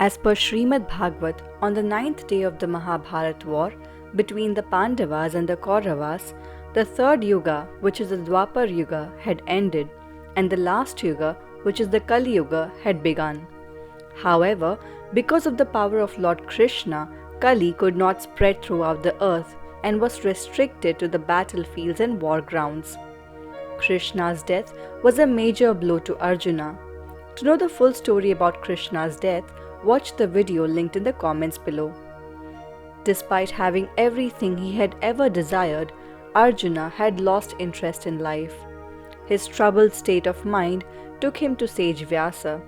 As per Shrimad Bhagavad, on the 9th day of the Mahabharata war between the Pandavas and the Kauravas, the third Yuga, which is the Dwapar Yuga, had ended, and the last Yuga, which is the Kali Yuga, had begun. However, because of the power of Lord Krishna, Kali could not spread throughout the earth and was restricted to the battlefields and war grounds. Krishna's death was a major blow to Arjuna. To know the full story about Krishna's death, watch the video linked in the comments below. Despite having everything he had ever desired, Arjuna had lost interest in life. His troubled state of mind took him to sage Vyasa.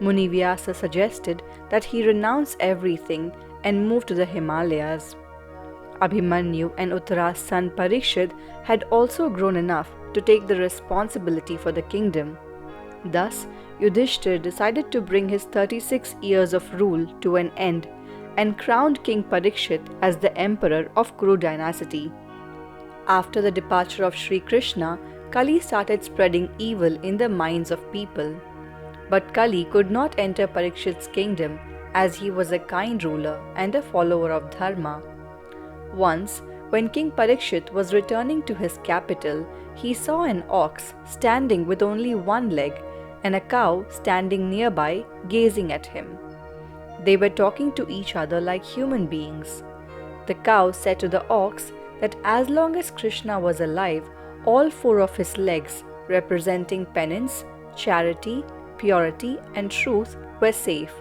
Muni Vyasa suggested that he renounce everything and move to the Himalayas. Abhimanyu and Uttara's son Parikshit had also grown enough to take the responsibility for the kingdom. Thus, Yudhisthira decided to bring his 36 years of rule to an end and crowned King Parikshit as the emperor of Kuru dynasty. After the departure of Shri Krishna, Kali started spreading evil in the minds of people. But Kali could not enter Parikshit's kingdom as he was a kind ruler and a follower of Dharma. Once, when King Parikshit was returning to his capital, he saw an ox standing with only one leg and a cow standing nearby gazing at him. They were talking to each other like human beings. The cow said to the ox that as long as Krishna was alive, all four of his legs, representing penance, charity, purity, and truth, were safe.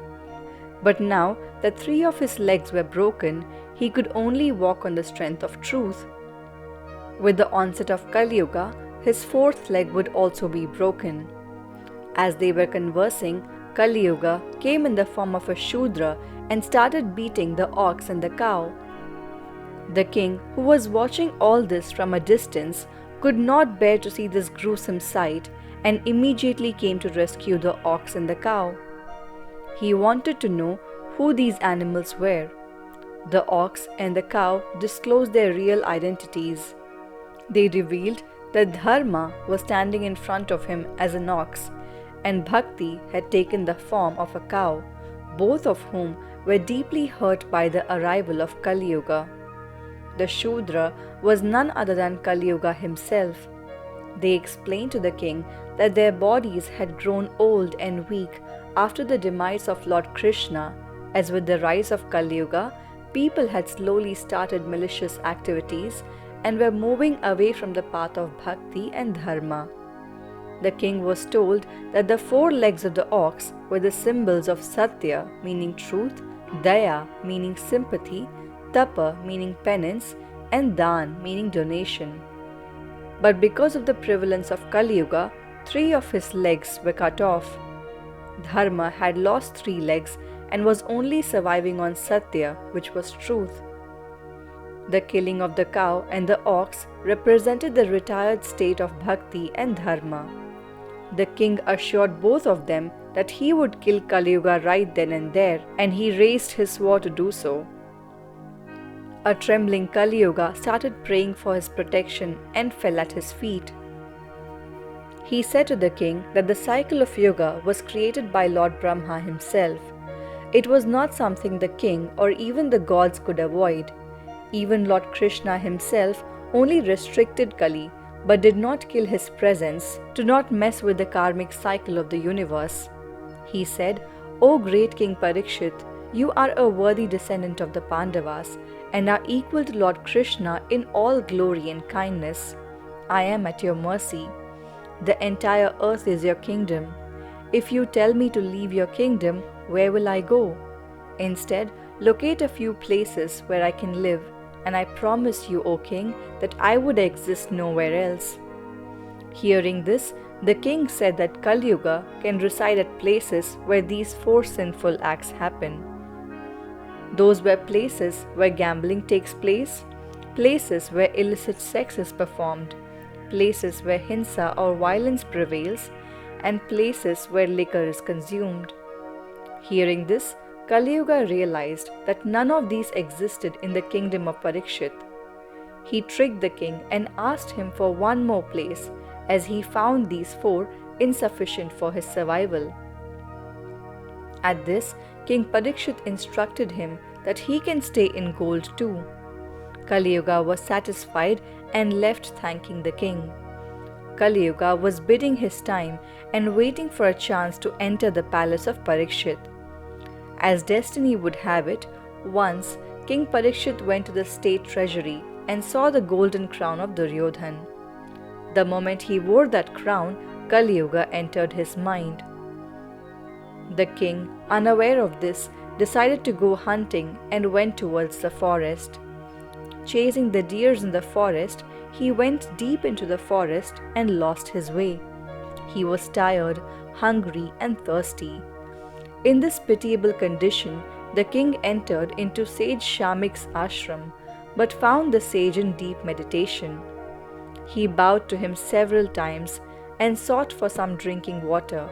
But now that three of his legs were broken, he could only walk on the strength of truth. With the onset of Kali Yuga, his fourth leg would also be broken. As they were conversing, Kali Yuga came in the form of a Shudra and started beating the ox and the cow. The king, who was watching all this from a distance, could not bear to see this gruesome sight and immediately came to rescue the ox and the cow. He wanted to know who these animals were. The ox and the cow disclosed their real identities. They revealed that Dharma was standing in front of him as an ox, and Bhakti had taken the form of a cow, both of whom were deeply hurt by the arrival of Kali Yuga. The Shudra was none other than Kali Yuga himself. They explained to the king that their bodies had grown old and weak after the demise of Lord Krishna, as with the rise of Kali Yuga, people had slowly started malicious activities and were moving away from the path of Bhakti and Dharma. The king was told that the four legs of the ox were the symbols of Satya, meaning truth, Daya, meaning sympathy, Tapa, meaning penance, and Dan, meaning donation. But because of the prevalence of Kali Yuga, three of his legs were cut off. Dharma had lost three legs and was only surviving on Satya, which was truth. The killing of the cow and the ox represented the retired state of Bhakti and Dharma. The king assured both of them that he would kill Kali Yuga right then and there, and he raised his sword to do so. A trembling Kali Yuga started praying for his protection and fell at his feet. He said to the king that the cycle of Yuga was created by Lord Brahma himself. It was not something the king or even the gods could avoid. Even Lord Krishna himself only restricted Kali, but did not kill his presence to not mess with the karmic cycle of the universe. He said, "O great King Parikshit, you are a worthy descendant of the Pandavas and are equal to Lord Krishna in all glory and kindness. I am at your mercy. The entire earth is your kingdom. If you tell me to leave your kingdom, where will I go? Instead, locate a few places where I can live, and I promise you, O king, that I would exist nowhere else." Hearing this, the king said that Kali Yuga can reside at places where these four sinful acts happen. Those were places where gambling takes place, places where illicit sex is performed, places where hinsa or violence prevails, and places where liquor is consumed. Hearing this, Kali Yuga realized that none of these existed in the kingdom of Parikshit. He tricked the king and asked him for one more place, as he found these four insufficient for his survival. At this, King Parikshit instructed him that he can stay in gold too. Kali Yuga was satisfied and left thanking the king. Kali Yuga was biding his time and waiting for a chance to enter the palace of Parikshit. As destiny would have it, once King Parikshit went to the state treasury and saw the golden crown of Duryodhan. The moment he wore that crown, Kali Yuga entered his mind. The king, unaware of this, decided to go hunting and went towards the forest. Chasing the deers in the forest, he went deep into the forest and lost his way. He was tired, hungry, and thirsty. In this pitiable condition, the king entered into sage Shamik's ashram, but found the sage in deep meditation. He bowed to him several times and sought for some drinking water.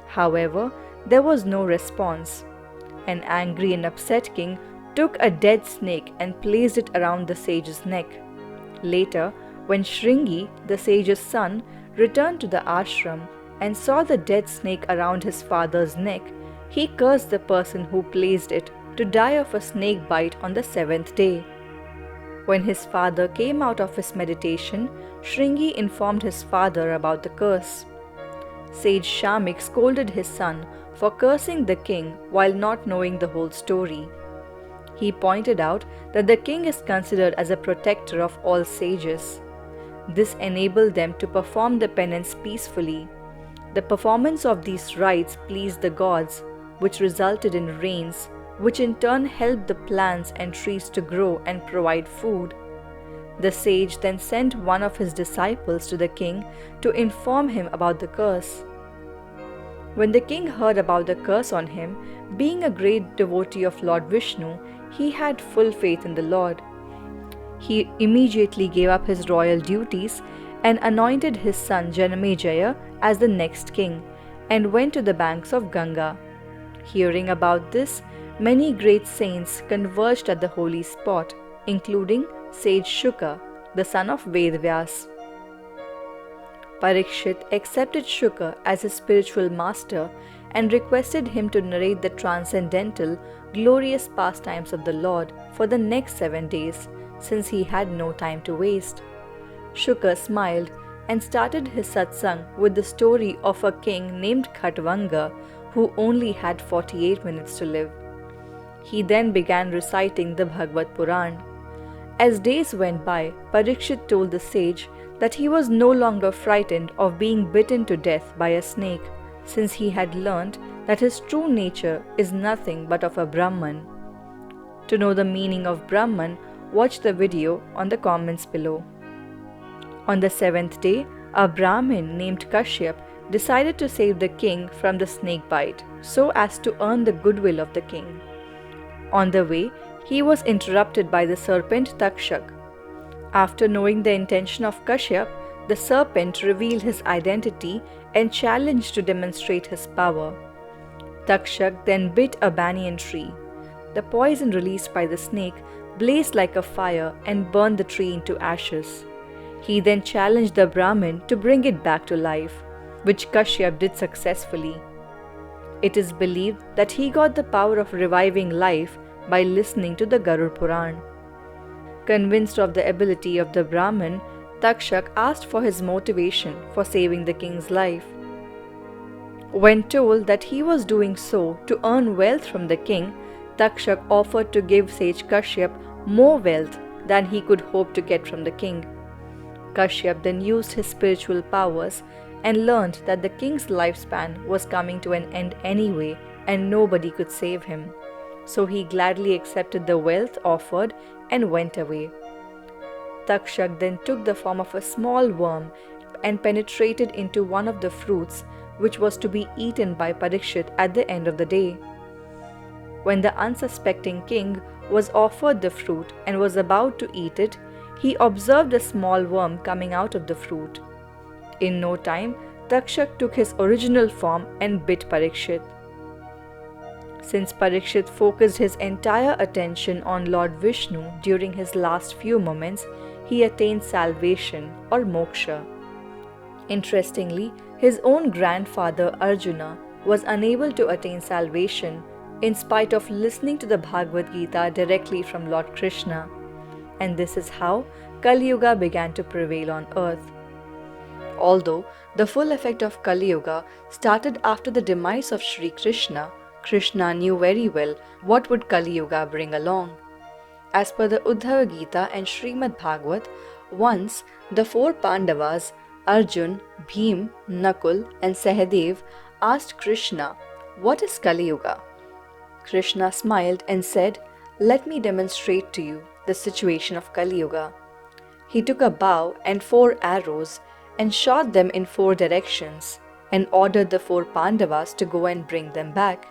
However, there was no response. An angry and upset king took a dead snake and placed it around the sage's neck. Later, when Shringi, the sage's son, returned to the ashram and saw the dead snake around his father's neck, he cursed the person who placed it to die of a snake bite on the 7th day. When his father came out of his meditation, Shringi informed his father about the curse. Sage Shamik scolded his son for cursing the king while not knowing the whole story. He pointed out that the king is considered as a protector of all sages. This enabled them to perform the penance peacefully. The performance of these rites pleased the gods, which resulted in rains, which in turn helped the plants and trees to grow and provide food. The sage then sent one of his disciples to the king to inform him about the curse. When the king heard about the curse on him, being a great devotee of Lord Vishnu, he had full faith in the Lord. He immediately gave up his royal duties and anointed his son Janamejaya as the next king and went to the banks of Ganga. Hearing about this, many great saints converged at the holy spot, including sage Shuka, the son of Vedvyas. Parikshit accepted Shuka as his spiritual master and requested him to narrate the transcendental, glorious pastimes of the Lord for the next 7 days, since he had no time to waste. Shuka smiled and started his satsang with the story of a king named Khatvanga who only had 48 minutes to live. He then began reciting the Bhagavad Puran. As days went by, Parikshit told the sage that he was no longer frightened of being bitten to death by a snake, since he had learnt that his true nature is nothing but of a Brahman. To know the meaning of Brahman, watch the video on the comments below. On the 7th day, a Brahmin named Kashyap decided to save the king from the snake bite so as to earn the goodwill of the king. On the way, he was interrupted by the serpent Takshak. After knowing the intention of Kashyap, the serpent revealed his identity and challenged to demonstrate his power. Takshak then bit a banyan tree. The poison released by the snake blazed like a fire and burned the tree into ashes. He then challenged the Brahmin to bring it back to life, which Kashyap did successfully. It is believed that he got the power of reviving life by listening to the Garud Puran. Convinced of the ability of the Brahmin, Takshak asked for his motivation for saving the king's life. When told that he was doing so to earn wealth from the king, Takshak offered to give sage Kashyap more wealth than he could hope to get from the king. Kashyap then used his spiritual powers and learned that the king's lifespan was coming to an end anyway and nobody could save him. So he gladly accepted the wealth offered and went away. Takshak then took the form of a small worm and penetrated into one of the fruits which was to be eaten by Parikshit at the end of the day. When the unsuspecting king was offered the fruit and was about to eat it, he observed a small worm coming out of the fruit. In no time, Takshak took his original form and bit Parikshit. Since Parikshit focused his entire attention on Lord Vishnu during his last few moments, he attained salvation or moksha. Interestingly, his own grandfather Arjuna was unable to attain salvation in spite of listening to the Bhagavad Gita directly from Lord Krishna. And this is how Kali Yuga began to prevail on earth. Although the full effect of Kali Yuga started after the demise of Shri Krishna, Krishna knew very well what would Kali Yuga bring along. As per the Uddhava Gita and Shrimad Bhagavad, once the four Pandavas, Arjuna, Bhim, Nakul and Sahadev asked Krishna, "What is Kali Yuga?" Krishna smiled and said, "Let me demonstrate to you the situation of Kali Yuga." He took a bow and 4 arrows and shot them in 4 directions and ordered the 4 Pandavas to go and bring them back.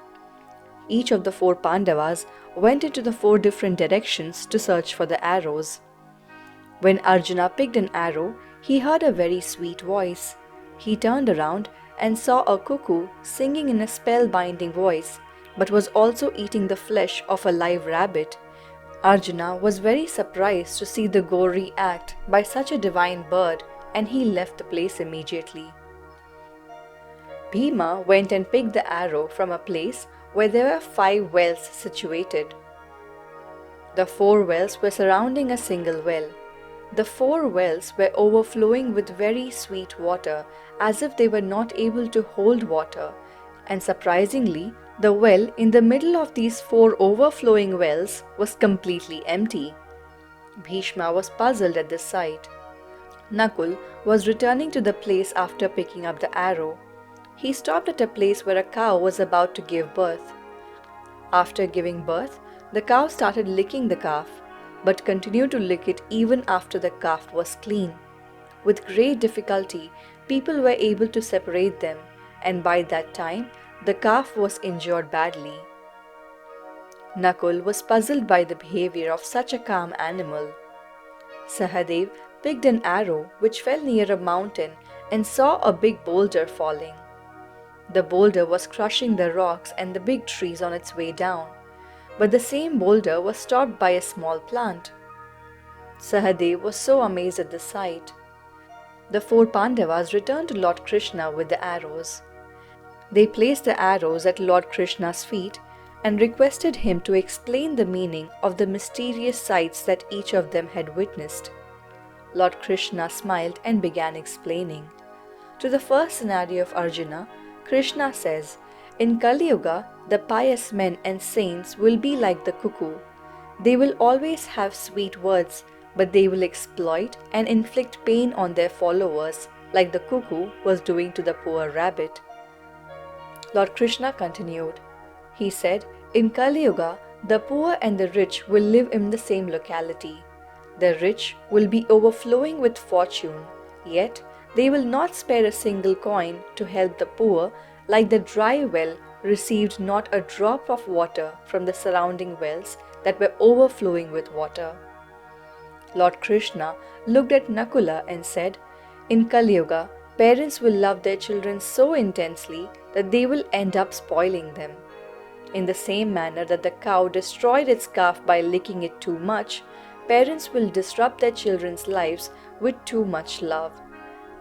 Each of the 4 Pandavas went into the 4 different directions to search for the arrows. When Arjuna picked an arrow, he heard a very sweet voice. He turned around and saw a cuckoo singing in a spellbinding voice, but was also eating the flesh of a live rabbit. Arjuna was very surprised to see the gory act by such a divine bird, and he left the place immediately. Bhima went and picked the arrow from a place where there were 5 wells situated. The 4 wells were surrounding a single well. The 4 wells were overflowing with very sweet water, as if they were not able to hold water, and surprisingly, the well in the middle of these 4 overflowing wells was completely empty. Bhishma was puzzled at this sight. Nakul was returning to the place after picking up the arrow. He stopped at a place where a cow was about to give birth. After giving birth, the cow started licking the calf, but continued to lick it even after the calf was clean. With great difficulty, people were able to separate them, and by that time, the calf was injured badly. Nakul was puzzled by the behavior of such a calm animal. Sahadev picked an arrow which fell near a mountain and saw a big boulder falling. The boulder was crushing the rocks and the big trees on its way down, but the same boulder was stopped by a small plant. Sahadev was so amazed at the sight. The 4 Pandavas returned to Lord Krishna with the arrows. They placed the arrows at Lord Krishna's feet and requested him to explain the meaning of the mysterious sights that each of them had witnessed. Lord Krishna smiled and began explaining. To the first scenario of Arjuna, Krishna says, "In Kali Yuga, the pious men and saints will be like the cuckoo. They will always have sweet words, but they will exploit and inflict pain on their followers, like the cuckoo was doing to the poor rabbit." Lord Krishna continued. He said, "In Kali Yuga, the poor and the rich will live in the same locality. The rich will be overflowing with fortune, yet they will not spare a single coin to help the poor, like the dry well received not a drop of water from the surrounding wells that were overflowing with water." Lord Krishna looked at Nakula and said, "In Kali Yuga, parents will love their children so intensely that they will end up spoiling them. In the same manner that the cow destroyed its calf by licking it too much, parents will disrupt their children's lives with too much love.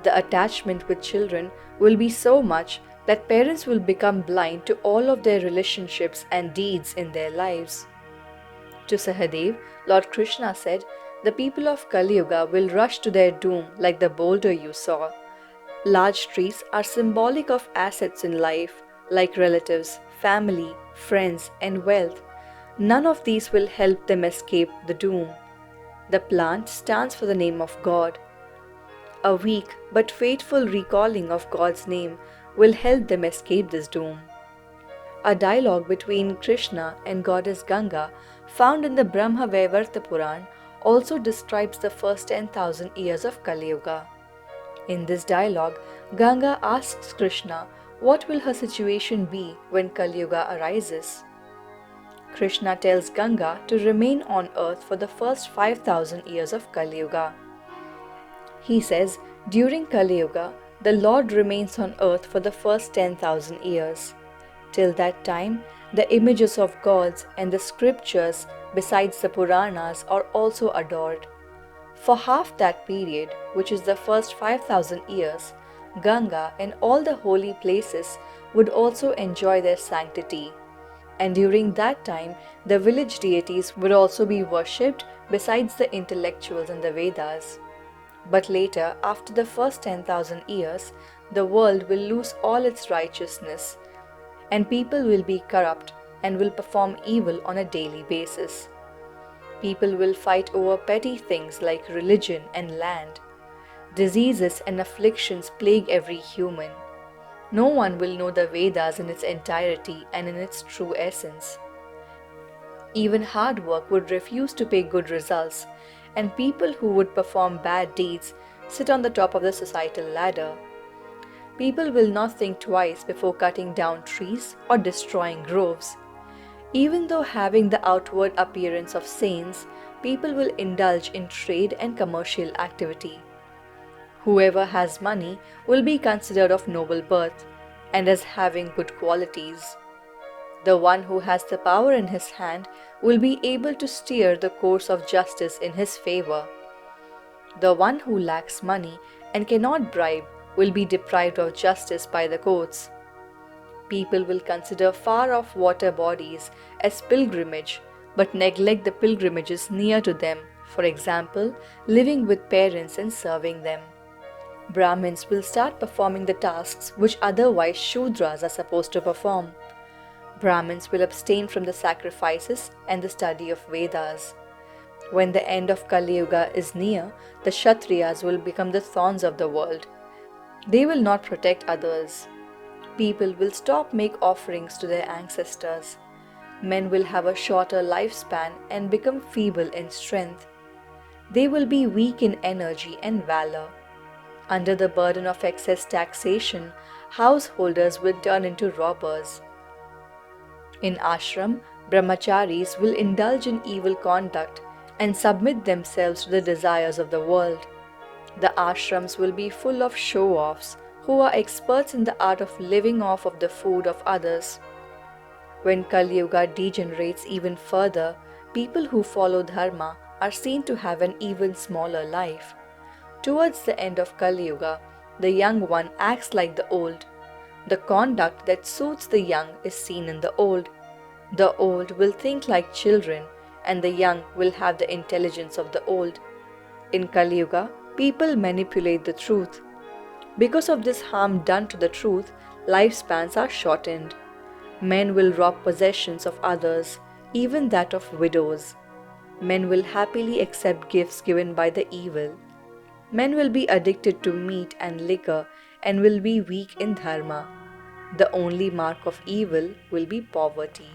The attachment with children will be so much that parents will become blind to all of their relationships and deeds in their lives." To Sahadev, Lord Krishna said, "The people of Kali Yuga will rush to their doom like the boulder you saw. Large trees are symbolic of assets in life, like relatives, family, friends, and wealth. None of these will help them escape the doom. The plant stands for the name of God. A weak but faithful recalling of God's name will help them escape this doom." A dialogue between Krishna and goddess Ganga, found in the Brahma Vaivarta Puran, also describes the first 10,000 years of Kali Yuga. In this dialogue, Ganga asks Krishna what will her situation be when Kali Yuga arises. Krishna tells Ganga to remain on earth for the first 5,000 years of Kali Yuga. He says, during Kali Yuga, the Lord remains on earth for the first 10,000 years. Till that time, the images of gods and the scriptures besides the Puranas are also adored. For half that period, which is the first 5,000 years, Ganga and all the holy places would also enjoy their sanctity. And during that time, the village deities would also be worshipped besides the intellectuals and the Vedas. But later, after the first 10,000 years, the world will lose all its righteousness, and people will be corrupt and will perform evil on a daily basis. People will fight over petty things like religion and land. Diseases and afflictions plague every human. No one will know the Vedas in its entirety and in its true essence. Even hard work would refuse to pay good results, and people who would perform bad deeds sit on the top of the societal ladder. People will not think twice before cutting down trees or destroying groves. Even though having the outward appearance of saints, people will indulge in trade and commercial activity. Whoever has money will be considered of noble birth and as having good qualities. The one who has the power in his hand will be able to steer the course of justice in his favor. The one who lacks money and cannot bribe will be deprived of justice by the courts. People will consider far-off water bodies as pilgrimage, but neglect the pilgrimages near to them, for example, living with parents and serving them. Brahmins will start performing the tasks which otherwise Shudras are supposed to perform. Brahmins will abstain from the sacrifices and the study of Vedas. When the end of Kali Yuga is near, the Kshatriyas will become the thorns of the world. They will not protect others. People will stop make offerings to their ancestors. Men will have a shorter lifespan and become feeble in strength. They will be weak in energy and valor. Under the burden of excess taxation, householders will turn into robbers. In ashram, brahmacharis will indulge in evil conduct and submit themselves to the desires of the world. The ashrams will be full of show-offs who are experts in the art of living off of the food of others. When Kali Yuga degenerates even further, people who follow Dharma are seen to have an even smaller life. Towards the end of Kali Yuga, the young one acts like the old. The conduct that suits the young is seen in the old. The old will think like children, and the young will have the intelligence of the old. In Kali Yuga, people manipulate the truth. Because of this harm done to the truth, lifespans are shortened. Men will rob possessions of others, even that of widows. Men will happily accept gifts given by the evil. Men will be addicted to meat and liquor and will be weak in dharma. The only mark of evil will be poverty.